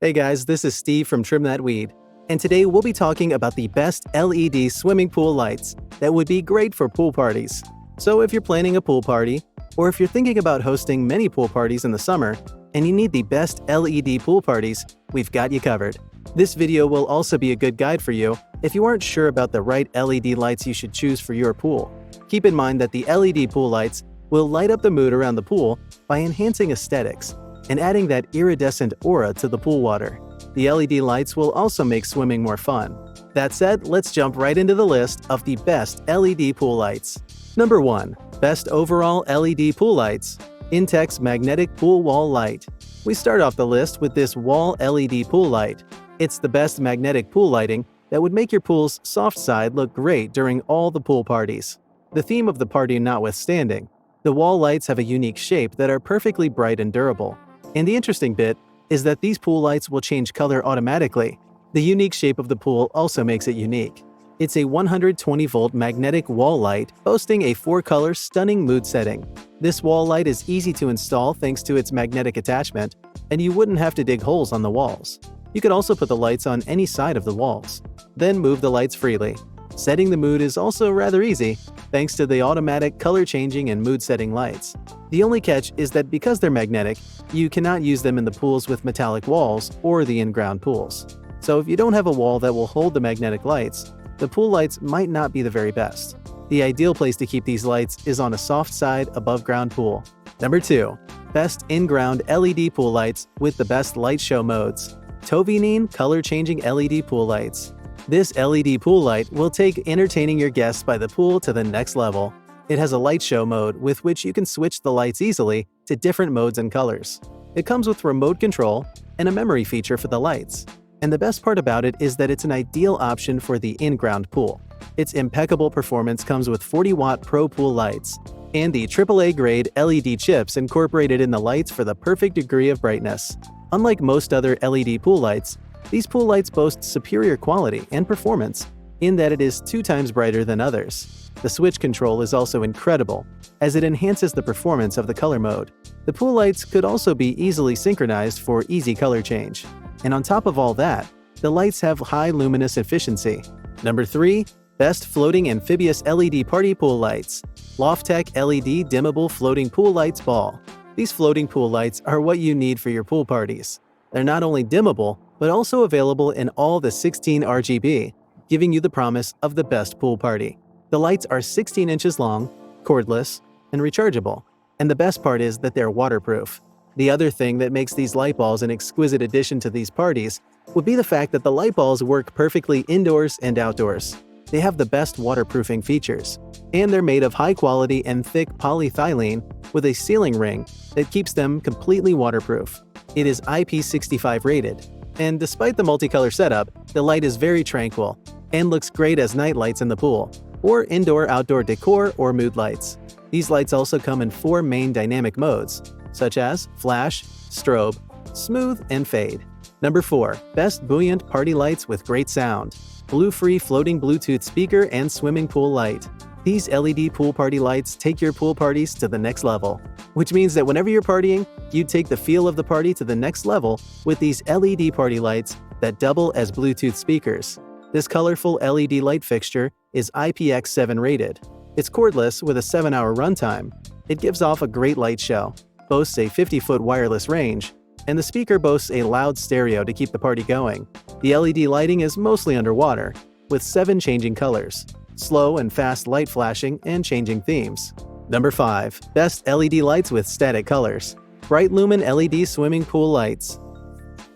Hey guys, this is Steve from Trim That Weed, and today we'll be talking about the best LED swimming pool lights that would be great for pool parties. So if you're planning a pool party, or if you're thinking about hosting many pool parties in the summer, and you need the best LED pool parties, we've got you covered. This video will also be a good guide for you if you aren't sure about the right LED lights you should choose for your pool. Keep in mind that the LED pool lights will light up the mood around the pool by enhancing aesthetics and adding that iridescent aura to the pool water. The LED lights will also make swimming more fun. That said, let's jump right into the list of the best LED pool lights. Number 1. Best overall LED pool lights. Intex Magnetic Pool Wall Light. We start off the list with this wall LED pool light. It's the best magnetic pool lighting that would make your pool's soft side look great during all the pool parties. The theme of the party notwithstanding, the wall lights have a unique shape that are perfectly bright and durable. And the interesting bit is that these pool lights will change color automatically. The unique shape of the pool also makes it unique. It's a 120-volt magnetic wall light boasting a 4-color stunning mood setting. This wall light is easy to install thanks to its magnetic attachment, and you wouldn't have to dig holes on the walls. You could also put the lights on any side of the walls, then move the lights freely. Setting the mood is also rather easy, thanks to the automatic color changing and mood setting lights. The only catch is that because they're magnetic, you cannot use them in the pools with metallic walls or the in-ground pools. So if you don't have a wall that will hold the magnetic lights, the pool lights might not be the very best. The ideal place to keep these lights is on a soft side above ground pool. Number 2. Best in-ground LED pool lights with the best light show modes. Tovinene color changing LED pool lights. This LED pool light will take entertaining your guests by the pool to the next level. It has a light show mode with which you can switch the lights easily to different modes and colors. It comes with remote control and a memory feature for the lights. And the best part about it is that it's an ideal option for the in-ground pool. Its impeccable performance comes with 40-watt Pro Pool lights and the AAA grade LED chips incorporated in the lights for the perfect degree of brightness. Unlike most other LED pool lights, these pool lights boast superior quality and performance in that it is 2 times brighter than others. The switch control is also incredible, as it enhances the performance of the color mode. The pool lights could also be easily synchronized for easy color change. And on top of all that, the lights have high luminous efficiency. Number 3. Best Floating Amphibious LED Party Pool Lights. Lofttech LED Dimmable Floating Pool Lights Ball. These floating pool lights are what you need for your pool parties. They're not only dimmable, but also available in all the 16 RGB, giving you the promise of the best pool party. The lights are 16 inches long, cordless, and rechargeable. And the best part is that they're waterproof. The other thing that makes these light balls an exquisite addition to these parties would be the fact that the light balls work perfectly indoors and outdoors. They have the best waterproofing features, and they're made of high-quality and thick polyethylene with a sealing ring that keeps them completely waterproof. It is IP65 rated, and despite the multicolor setup, the light is very tranquil and looks great as night lights in the pool, or indoor-outdoor decor or mood lights. These lights also come in 4 main dynamic modes, such as flash, strobe, smooth, and fade. Number 4. Best Buoyant Party Lights with Great Sound. Blue-free floating Bluetooth speaker and swimming pool light. These LED pool party lights take your pool parties to the next level, which means that whenever you're partying, you take the feel of the party to the next level with these LED party lights that double as Bluetooth speakers. This colorful LED light fixture is IPX7 rated. It's cordless with a 7-hour runtime. It gives off a great light show, boasts a 50-foot wireless range, and the speaker boasts a loud stereo to keep the party going. The LED lighting is mostly underwater, with 7 changing colors, slow and fast light flashing and changing themes. Number 5. Best LED lights with static colors. Bright Lumen LED Swimming Pool Lights.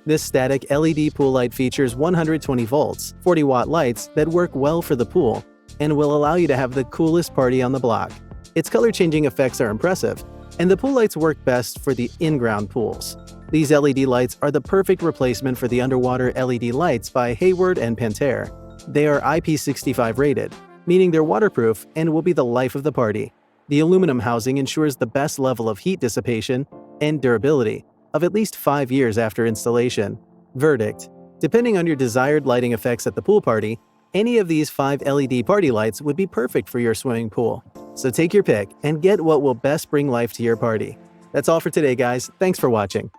This static LED pool light features 120 volts, 40-watt lights that work well for the pool and will allow you to have the coolest party on the block. Its color-changing effects are impressive, and the pool lights work best for the in-ground pools. These LED lights are the perfect replacement for the underwater LED lights by Hayward and Pentair. They are IP65 rated, meaning they're waterproof and will be the life of the party. The aluminum housing ensures the best level of heat dissipation and durability of at least 5 years after installation. Verdict: depending on your desired lighting effects at the pool party, any of these 5 LED party lights would be perfect for your swimming pool. So take your pick and get what will best bring life to your party. That's all for today, guys. Thanks for watching.